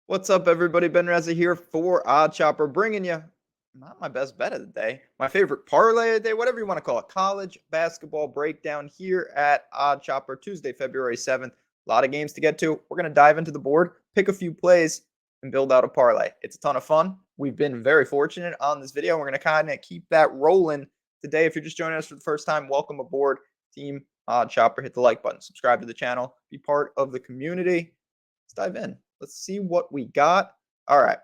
What's up, everybody? Ben Reza here for Oddshopper, bringing you not my best bet of the day, my favorite parlay of the day, whatever you want to call it. College basketball breakdown here at Oddshopper, Tuesday, February 7th. A lot of games to get to. We're going to dive into the board, pick a few plays, and build out a parlay. It's a ton of fun. We've been very fortunate on this video. We're going to kind of keep that rolling today. If you're just joining us for the first time, welcome aboard, Team Oddshopper. Hit the like button, subscribe to the channel, be part of the community. Let's dive in. Let's see what we got. All right.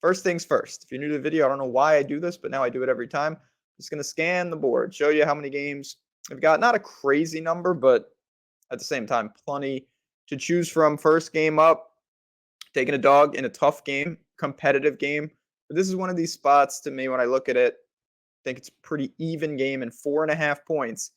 First things first. If you're new to the video, I don't know why I do this, but now I do it every time. I'm just going to scan the board, show you how many games I've got. Not a crazy number, but at the same time, plenty to choose from. First game up, taking a dog in a tough game, competitive game. But this is one of these spots to me when I look at it, I think it's a pretty even game, and 4.5 points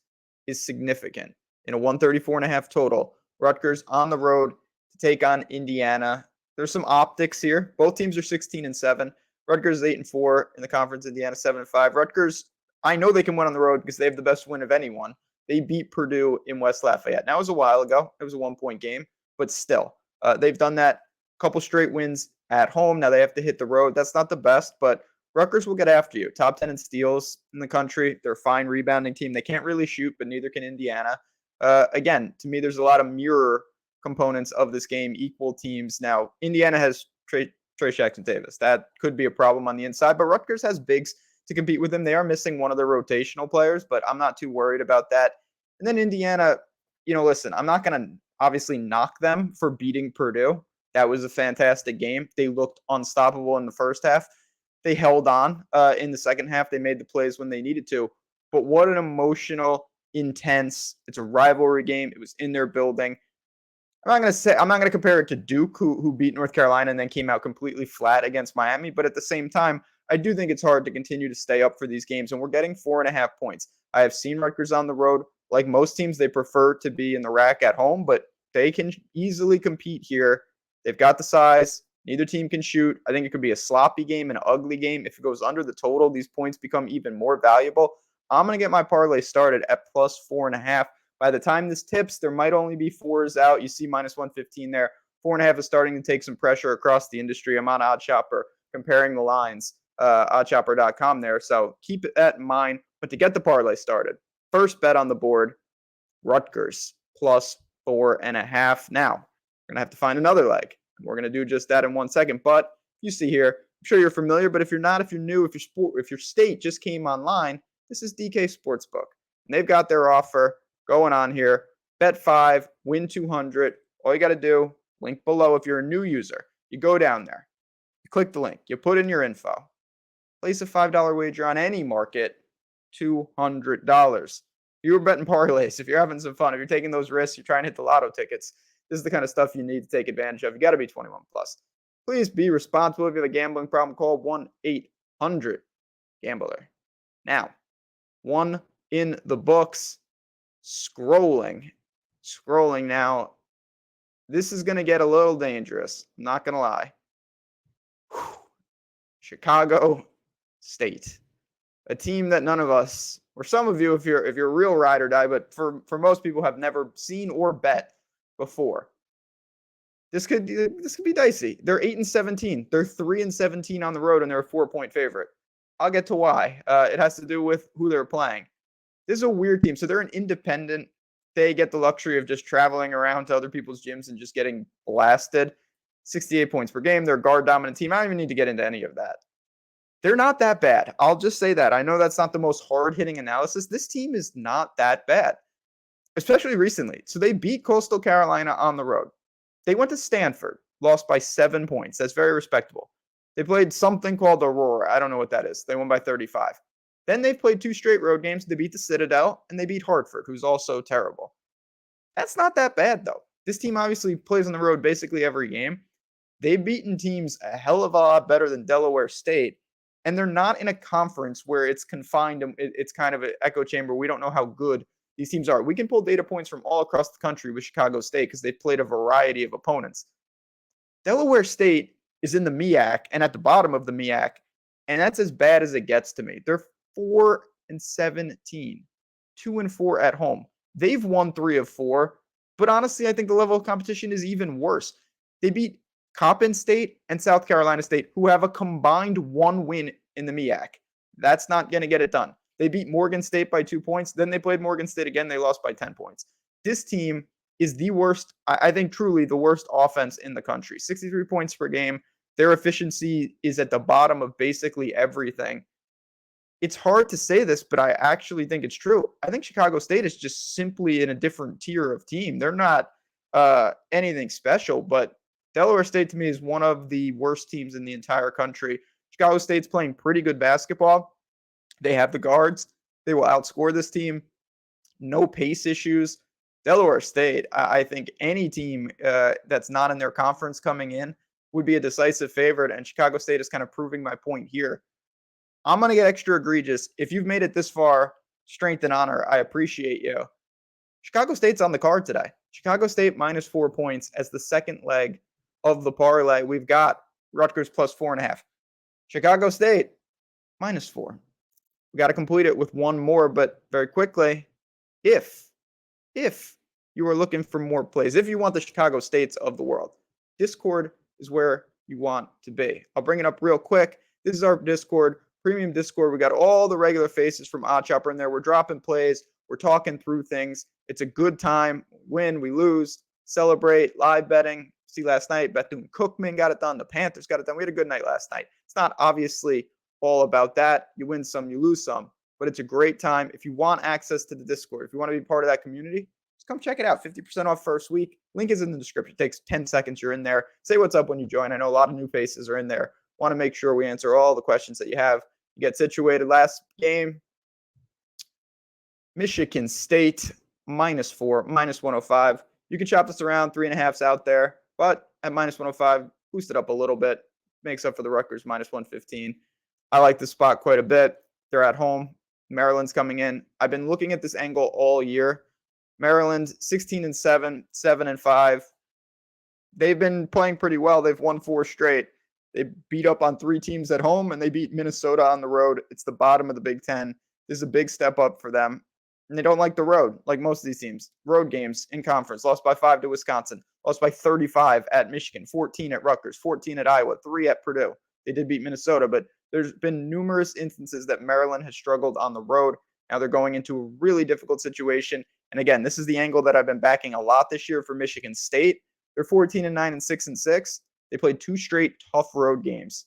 is significant in a 134.5 total. Rutgers on the road to take on Indiana. There's some optics here. Both teams are 16-7. Rutgers is 8-4 in the conference. Indiana 7-5. Rutgers, I know they can win on the road because they have the best win of anyone. They beat Purdue in West Lafayette. Now, it was a while ago. It was a 1-point game, but still, they've done that. A couple straight wins at home. Now they have to hit the road. That's not the best, but Rutgers will get after you. Top 10 in steals in the country. They're a fine rebounding team. They can't really shoot, but neither can Indiana. Again, to me, there's a lot of mirror components of this game, equal teams. Now, Indiana has Trey Jackson-Davis. That could be a problem on the inside, but Rutgers has bigs to compete with them. They are missing one of their rotational players, but I'm not too worried about that. And then Indiana, listen, I'm not going to obviously knock them for beating Purdue. That was a fantastic game. They looked unstoppable in the first half. They held on in the second half. They made the plays when they needed to. But what an emotional, intense, it's a rivalry game. It was in their building. I'm not going to compare it to Duke, who beat North Carolina and then came out completely flat against Miami. But at the same time, I do think it's hard to continue to stay up for these games. And we're getting 4.5 points. I have seen Rutgers on the road. Like most teams, they prefer to be in the rack at home, but they can easily compete here. They've got the size. Neither team can shoot. I think it could be a sloppy game, an ugly game. If it goes under the total, these points become even more valuable. I'm going to get my parlay started at plus 4.5. By the time this tips, there might only be fours out. You see minus 115 there. 4.5 is starting to take some pressure across the industry. I'm on Oddshopper comparing the lines, oddshopper.com there. So keep that in mind. But to get the parlay started, first bet on the board, Rutgers plus 4.5. Now, we're going to have to find another leg. We're going to do just that in 1 second. But you see here, I'm sure you're familiar, but if you're not, if you're new, if your state just came online, this is DK Sportsbook. And they've got their offer going on here. Bet 5, win 200. All you got to do, link below if you're a new user. You go down there. You click the link. You put in your info. Place a $5 wager on any market, $200. You were betting parlays. If you're having some fun, if you're taking those risks, you're trying to hit the lotto tickets, this is the kind of stuff you need to take advantage of. You got to be 21 plus. Please be responsible. If you have a gambling problem, call 1-800-GAMBLER. Now, one in the books. Scrolling now. This is going to get a little dangerous. I'm not going to lie. Chicago State, a team that none of us, or some of you, if you're a real ride or die, but for most people have never seen or bet before. This could be dicey. They're 8-17. They're 3-17 on the road, and they're a 4-point favorite. I'll get to why. It has to do with who they're playing. This is a weird team. So they're an independent. They get the luxury of just traveling around to other people's gyms and just getting blasted. 68 points per game. They're a guard-dominant team. I don't even need to get into any of that. They're not that bad. I'll just say that. I know that's not the most hard-hitting analysis. This team is not that bad, especially recently. So they beat Coastal Carolina on the road. They went to Stanford, lost by 7 points. That's very respectable. They played something called Aurora. I don't know what that is. They won by 35. Then they've played 2 straight road games. They beat the Citadel, and they beat Hartford, who's also terrible. That's not that bad, though. This team obviously plays on the road basically every game. They've beaten teams a hell of a lot better than Delaware State, and they're not in a conference where it's confined. It's kind of an echo chamber. We don't know how good these teams are. We can pull data points from all across the country with Chicago State because they've played a variety of opponents. Delaware State is in the MEAC and at the bottom of the MEAC, and that's as bad as it gets to me. They're 4-17, 2-4 at home. They've won 3 of 4, but honestly, I think the level of competition is even worse. They beat Coppin State and South Carolina State, who have a combined 1 win in the MEAC. That's not going to get it done. They beat Morgan State by 2 points. Then they played Morgan State again. They lost by 10 points. This team is the worst, I think truly the worst offense in the country. 63 points per game. Their efficiency is at the bottom of basically everything. It's hard to say this, but I actually think it's true. I think Chicago State is just simply in a different tier of team. They're not anything special, but Delaware State to me is one of the worst teams in the entire country. Chicago State's playing pretty good basketball. They have the guards. They will outscore this team. No pace issues. Delaware State, I think any team that's not in their conference coming in would be a decisive favorite, and Chicago State is kind of proving my point here. I'm going to get extra egregious. If you've made it this far, strength and honor, I appreciate you. Chicago State's on the card today. Chicago State minus 4 points as the second leg of the parlay. We've got Rutgers plus 4.5. Chicago State minus 4. We got to complete it with one more, but very quickly, if you are looking for more plays, if you want the Chicago States of the world, Discord is where you want to be. I'll bring it up real quick. This is our Discord, premium Discord. We got all the regular faces from oddshopper in there. We're dropping plays. We're talking through things. It's a good time. Win, we lose, celebrate, live betting. See last night, Bethune-Cookman got it done. The Panthers got it done. We had a good night last night. It's not obviously all about that. You win some, you lose some, but it's a great time. If you want access to the Discord, if you want to be part of that community, just come check it out. 50% off first week. Link is in the description. It takes 10 seconds. You're in there. Say what's up when you join. I know a lot of new faces are in there. Want to make sure we answer all the questions that you have. You get situated. Last game, Michigan State minus 4, minus 105. You can shop this around. 3.5's out there, but at minus 105, boost it up a little bit. Makes up for the Rutgers minus 115. I like this spot quite a bit. They're at home. Maryland's coming in. I've been looking at this angle all year. Maryland 16-7, 7-5. They've been playing pretty well. They've won 4 straight. They beat up on 3 teams at home, and they beat Minnesota on the road. It's the bottom of the Big Ten. This is a big step up for them. And they don't like the road, like most of these teams. Road games in conference. Lost by 5 to Wisconsin. Lost by 35 at Michigan. 14 at Rutgers. 14 at Iowa. 3 at Purdue. They did beat Minnesota, but there's been numerous instances that Maryland has struggled on the road. Now they're going into a really difficult situation. And again, this is the angle that I've been backing a lot this year for Michigan State. They're 14-9 and 6-6. They played 2 straight tough road games.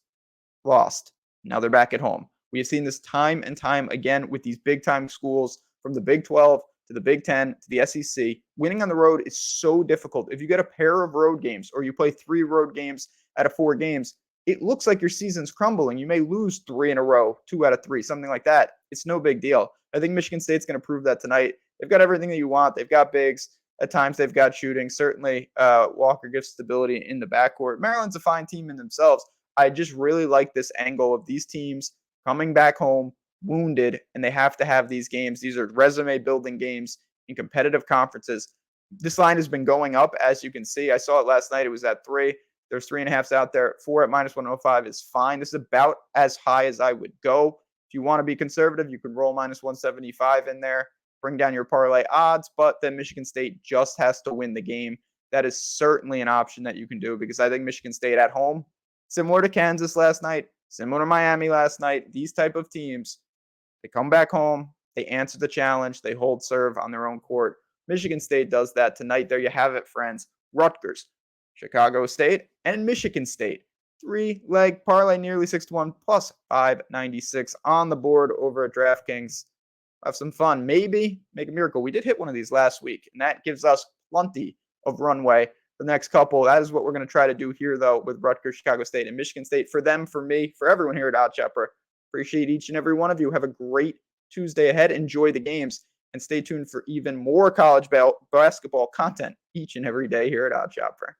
Lost. Now they're back at home. We have seen this time and time again with these big-time schools from the Big 12 to the Big 10 to the SEC. Winning on the road is so difficult. If you get a pair of road games or you play 3 road games out of 4 games, it looks like your season's crumbling. You may lose 3 in a row, 2 out of 3, something like that. It's no big deal. I think Michigan State's going to prove that tonight. They've got everything that you want. They've got bigs. At times, they've got shooting. Certainly, Walker gives stability in the backcourt. Maryland's a fine team in themselves. I just really like this angle of these teams coming back home, wounded, and they have to have these games. These are resume-building games in competitive conferences. This line has been going up, as you can see. I saw it last night. It was at 3. There's 3.5s out there. 4 at minus 105 is fine. This is about as high as I would go. If you want to be conservative, you can roll minus 175 in there, bring down your parlay odds, but then Michigan State just has to win the game. That is certainly an option that you can do because I think Michigan State at home, similar to Kansas last night, similar to Miami last night, these type of teams, they come back home, they answer the challenge, they hold serve on their own court. Michigan State does that tonight. There you have it, friends. Rutgers, Chicago State, and Michigan State. 3-leg parlay, nearly 6-1, plus 596 on the board over at DraftKings. Have some fun. Maybe make a miracle. We did hit one of these last week, and that gives us plenty of runway for the next couple. That is what we're going to try to do here, though, with Rutgers, Chicago State, and Michigan State. For them, for me, for everyone here at oddshopper. Appreciate each and every one of you. Have a great Tuesday ahead. Enjoy the games, and stay tuned for even more college basketball content each and every day here at oddshopper.